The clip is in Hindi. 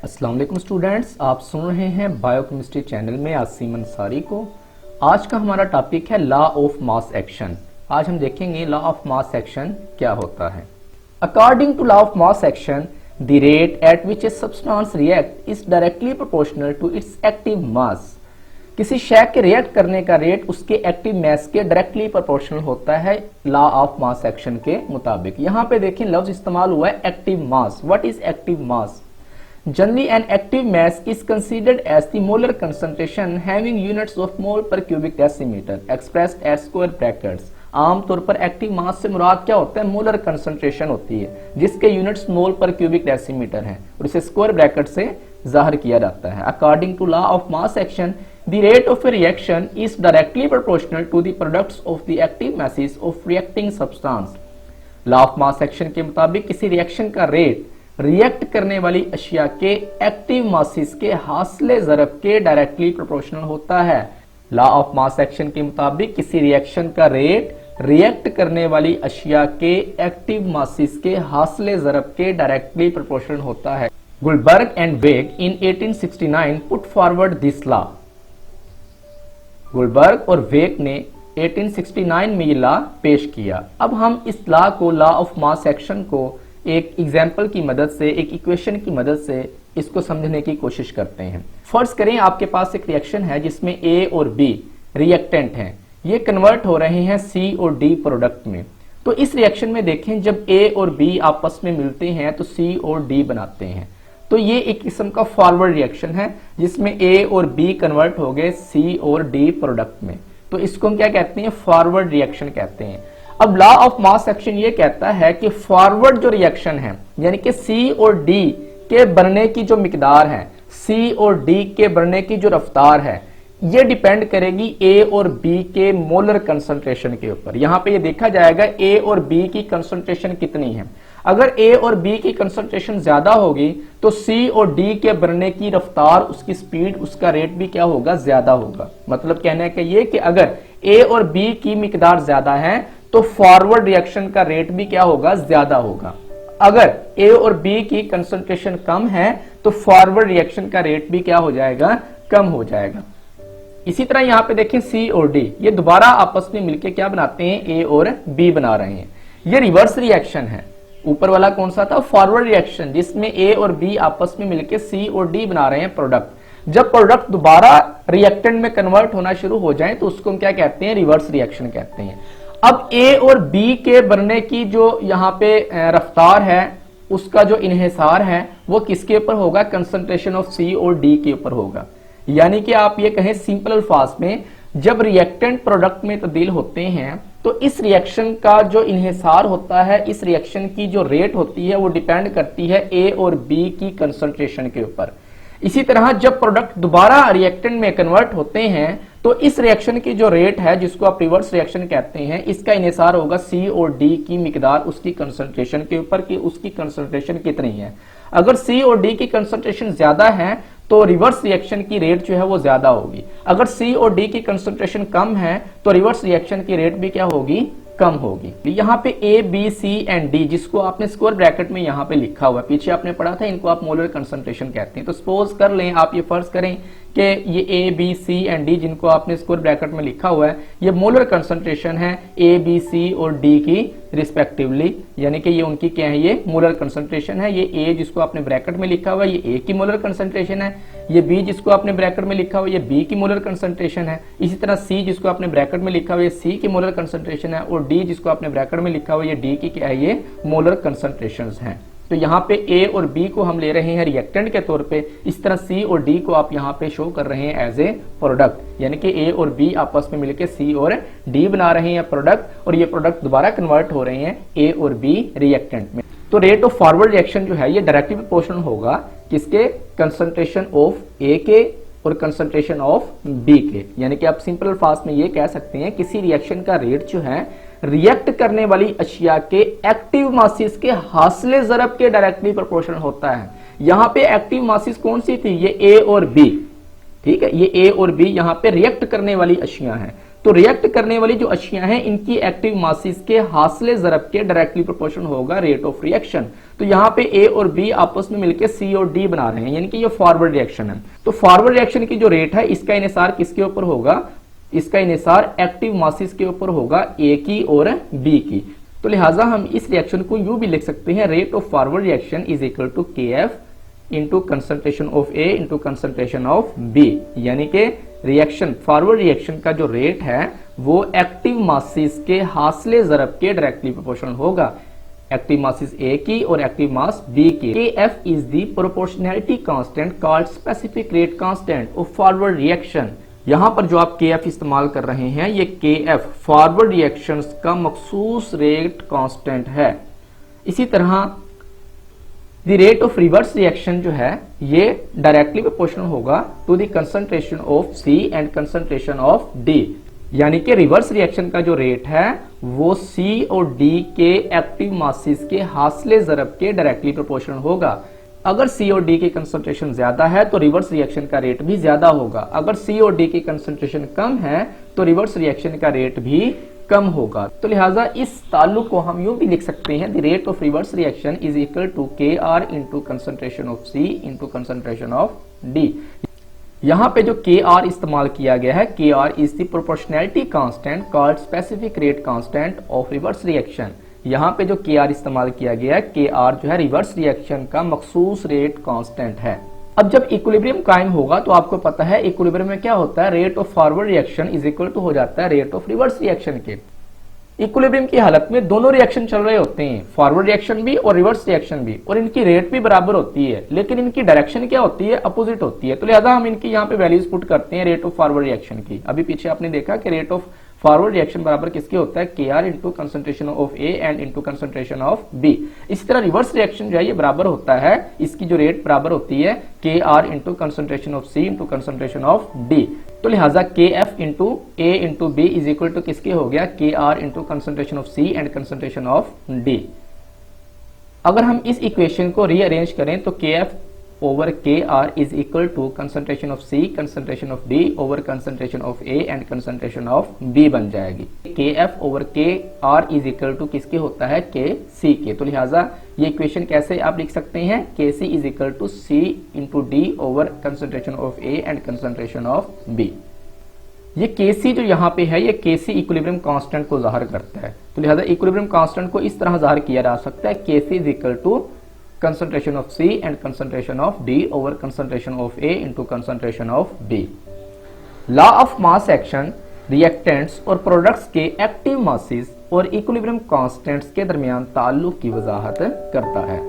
अस्सलाम वालेकुम स्टूडेंट्स, आप सुन रहे हैं बायोकेमिस्ट्री चैनल में आसिम अंसारी को। आज का हमारा टॉपिक है लॉ ऑफ मास एक्शन। आज हम देखेंगे लॉ ऑफ मास एक्शन क्या होता है। According to law of mass action, the rate at which a substance react is directly proportional to its active mass. किसी शय के रिएक्ट करने का रेट उसके एक्टिव मास के डायरेक्टली प्रोपोर्शनल होता है लॉ ऑफ मास एक्शन के मुताबिक। यहाँ पे देखें लफ्ज इस्तेमाल हुआ है active mass. What is active mass? Generally, an active mass is considered as the molar concentration having units of mole per cubic decimeter expressed as square brackets। आमतौर पर एक्टिव मास से मुराद क्या होता है? मोलर कंसंट्रेशन होती है जिसके यूनिट्स मोल पर क्यूबिक डेसीमीटर हैं और इसे स्क्वायर ब्रैकेट से जाहिर किया जाता है। According to law of mass action, the rate of a reaction is directly proportional to the products of the active masses of reacting substance. Law of mass action के मुताबिक किसी रिएक्शन का रेट रिएक्ट करने वाली अशिया के एक्टिव मासिस के हासिले ज़रब के डायरेक्टली प्रोपोर्शनल होता है। लॉ ऑफ मास एक्शन के मुताबिक किसी रिएक्शन का रेट रिएक्ट करने वाली अशिया के एक्टिव मासिस के हासिले ज़रब के डायरेक्टली प्रोपोर्शनल होता है। गुलबर्ग एंड वेग इन 1869 put forward this law. Guldberg और वेग ने 1869 में ये लॉ पेश किया। अब हम इस लॉ को, लॉ ऑफ मास एक्शन को एक एग्जाम्पल की मदद से, एक इक्वेशन की मदद से इसको समझने की कोशिश करते हैं। फर्ज करें आपके पास एक रिएक्शन है जिसमें ए और बी रिएक्टेंट हैं, ये कन्वर्ट हो रहे हैं सी और डी प्रोडक्ट में। तो इस रिएक्शन में देखें जब ए और बी आपस में मिलते हैं तो सी और डी बनाते हैं। तो ये एक किस्म का फॉरवर्ड रिएक्शन है जिसमें ए और बी कन्वर्ट हो गए सी और डी प्रोडक्ट में। तो इसको हम क्या कहते हैं? फॉरवर्ड रिएक्शन कहते हैं। अब लॉ ऑफ मास एक्शन ये कहता है कि फॉरवर्ड जो रिएक्शन है यानी कि सी और डी के बनने की जो मिकदार है, सी और डी के बनने की जो रफ्तार है, ये डिपेंड करेगी ए और बी के मोलर कंसंट्रेशन के ऊपर। यहां पे ये देखा जाएगा ए और बी की कंसंट्रेशन कितनी है। अगर ए और बी की कंसंट्रेशन ज्यादा होगी तो सी और डी के बनने की रफ्तार, उसकी स्पीड, उसका रेट भी क्या होगा? ज्यादा होगा। मतलब कहने का ये कि अगर ए और बी की मिकदार ज्यादा है तो फॉरवर्ड रिएक्शन का रेट भी क्या होगा? ज्यादा होगा। अगर ए और बी की कंसंट्रेशन कम है तो फॉरवर्ड रिएक्शन का रेट भी क्या हो जाएगा? कम हो जाएगा। इसी तरह यहां पे देखें सी और डी ये दोबारा आपस में मिलकर क्या बनाते हैं? ए और बी बना रहे हैं। ये रिवर्स रिएक्शन है। ऊपर वाला कौन सा था? फॉरवर्ड रिएक्शन, जिसमें ए और बी आपस में मिलकर सी और डी बना रहे हैं प्रोडक्ट। जब प्रोडक्ट दोबारा रिएक्टेंट में कन्वर्ट होना शुरू हो जाए तो उसको हम क्या कहते हैं? रिवर्स रिएक्शन कहते हैं। अब ए और बी के बनने की जो यहाँ पे रफ्तार है, उसका जो इन्हिसार है वो किसके ऊपर होगा? कंसंट्रेशन ऑफ सी और डी के ऊपर होगा। यानी कि आप ये कहें सिंपल अल्फाज में, जब रिएक्टेंट प्रोडक्ट में तब्दील होते हैं तो इस रिएक्शन का जो इन्हिसार होता है, इस रिएक्शन की जो रेट होती है वो डिपेंड करती है ए और बी की कंसंट्रेशन के ऊपर। इसी तरह जब प्रोडक्ट दोबारा रिएक्टेंट में कन्वर्ट होते हैं तो इस रिएक्शन की जो रेट है, जिसको आप रिवर्स रिएक्शन कहते हैं, इसका इन्हिसार होगा सी और डी की मिकदार, उसकी कंसंट्रेशन के ऊपर कि उसकी कंसंट्रेशन कितनी है। अगर सी और डी की कंसंट्रेशन ज्यादा है तो रिवर्स रिएक्शन की रेट जो है वो ज्यादा होगी। अगर सी और डी की कंसंट्रेशन कम है तो रिवर्स रिएक्शन की रेट भी क्या होगी? कम होगी। यहाँ पे A B C and D, जिसको आपने स्क्वायर ब्रैकेट में यहाँ पे लिखा हुआ है, पीछे आपने पढ़ा था, इनको आप मोलर कंसंट्रेशन कहते हैं। तो सपोज कर लें, आप ये फर्ज करें कि ये A B C and D जिनको आपने स्क्वायर ब्रैकेट में लिखा हुआ है, ये मोलर कंसंट्रेशन है ए बी सी और डी की रिस्पेक्टिवली। यानी कि ये उनकी क्या है? ये मोलर कंसंट्रेशन है। ये ए जिसको आपने ब्रैकेट में लिखा हुआ है ये ए की मोलर कंसंट्रेशन है। ये बी जिसको आपने ब्रैकेट में लिखा हुआ है ये बी की मोलर कंसंट्रेशन है। इसी तरह सी जिसको आपने ब्रैकेट में लिखा हुआ है सी की मोलर कंसंट्रेशन है। और डी जिसको आपने ब्रैकेट में लिखा हुआ है ये डी की क्या है? ये मोलर कंसंट्रेशंस हैं। तो यहाँ पे ए और बी को हम ले रहे हैं रिएक्टेंट के तौर पे। इस तरह सी और डी को आप यहाँ पे शो कर रहे हैं एज ए प्रोडक्ट, यानी कि ए और बी आपस में मिलकर सी और डी बना रहे हैं प्रोडक्ट, और ये प्रोडक्ट दोबारा कन्वर्ट हो रहे हैं ए और बी रिएक्टेंट में। तो रेट ऑफ फॉरवर्ड रिएक्शन जो है ये डायरेक्टली प्रोपोर्शनल होगा किसके? कंसंट्रेशन ऑफ ए के और कंसंट्रेशन ऑफ बी के। यानी कि आप सिंपल अल्फाज में ये कह सकते हैं किसी रिएक्शन का रेट जो है रिएक्ट करने वाली अशिया के एक्टिव मासिस के हासिले ज़रब के डायरेक्टली प्रोपोर्शनल होता है। यहाँ पे एक्टिव मासिस कौन सी थी? ये ए और बी। ठीक है, ये ए और बी यहाँ पे रिएक्ट करने वाली अशिया हैं। तो रिएक्ट करने वाली जो अशिया हैं इनकी एक्टिव मासेस के हासिले ज़रब के डायरेक्टली प्रोपोर्शनल होगा रेट ऑफ रिएक्शन। तो यहाँ पे ए और बी आपस में मिलकर सी और डी बना रहे हैं, यानी कि ये फॉरवर्ड रिएक्शन है। तो फॉरवर्ड रिएक्शन की जो रेट है इसका इन्हिसार किसके ऊपर होगा, इसका इन्हिसार एक्टिव मासेस के ऊपर होगा, ए की और बी की। तो लिहाजा हम इस रिएक्शन को यूं भी लिख सकते हैं, rate of forward reaction is equal to K F into concentration of A into concentration of B, यानी कि रिएक्शन फॉरवर्ड रिएक्शन का जो रेट है वो एक्टिव मासेस के हासिले ज़रब के डायरेक्टली प्रोपोर्शनल होगा, एक्टिव मासेस ए की और एक्टिव मास बी की। के F is the proportionality constant called specific rate constant of forward reaction. यहां पर जो आप के एफ इस्तेमाल कर रहे हैं ये के एफ फॉरवर्ड रिएक्शंस का मखसूस रेट कांस्टेंट है। इसी तरह the rate of reverse reaction जो है ये डायरेक्टली प्रोपोर्शनल होगा to the concentration of C and concentration of D, यानी कि रिवर्स रिएक्शन का जो रेट है वो सी और डी के एक्टिव मासेस के हासिले ज़रब के डायरेक्टली प्रोपोर्शनल होगा। अगर सी और डी की कंसंट्रेशन ज्यादा है तो रिवर्स रिएक्शन का रेट भी ज्यादा होगा, अगर सी और डी की कंसंट्रेशन कम है तो रिवर्स रिएक्शन का रेट भी कम होगा। तो लिहाजा इस ताल्लुक को हम यूं भी लिख सकते हैं, the rate of reverse reaction is equal to K R into concentration of C into concentration of D. यहां पे जो के आर इस्तेमाल किया गया है, K R is the proportionality constant called specific rate constant of reverse reaction. यहां पे जो के आर इस्तेमाल किया गया है, के आर जो है रिवर्स रिएक्शन का मखसूस रेट कांस्टेंट है। अब जब इक्विलिब्रियम कायम होगा तो आपको पता है इक्विलिब्रियम में क्या होता है, rate of forward reaction is equal to हो जाता है रेट ऑफ रिवर्स रिएक्शन के। इक्विलिब्रियम की हालत में दोनों रिएक्शन चल रहे होते हैं, फॉरवर्ड रिएक्शन भी और रिवर्स रिएक्शन भी, और इनकी रेट भी बराबर होती है, लेकिन इनकी डायरेक्शन क्या होती है, अपोजिट होती है। तो लिहाजा हम इनकी यहाँ पे वैल्यूज पुट करते हैं रेट ऑफ फॉरवर्ड रिएक्शन की। अभी पीछे आपने देखा कि रेट ऑफ फॉरवर्ड रिएक्शन बराबर किसके होता है, K R into concentration of A and into concentration of B. इसी तरह रिवर्स रिएक्शन जो है ये बराबर होता है, इसकी जो रेट बराबर होती है K R into concentration of C into concentration of D. तो लिहाजा K F into A into B is equal to किसके हो गया, K R into concentration of C and concentration of D. अगर हम इस इक्वेशन को रीअरेंज करें तो K F over Kr is equal to concentration of C, concentration of D over concentration of A and concentration of B बन जाएगी। Kf over Kr is equal to किसके होता है, Kc के। तो लिहाजा ये इक्वेशन कैसे आप लिख सकते हैं, Kc is equal to C into D over concentration of A and concentration of B। ये Kc जो यहाँ पे है ये Kc इक्विलिब्रियम कांस्टेंट को जाहिर करता है। तो लिहाजा इक्विलिब्रियम कांस्टेंट को इस तरह जाहिर किया जा सकता है, Kc is equal to concentration of C and concentration of D over concentration of A into concentration of B। Law of mass action reactants और प्रोडक्ट्स के एक्टिव मासेस और इक्विलिब्रियम कांस्टेंट्स के दरमियान ताल्लुक की वजाहत करता है।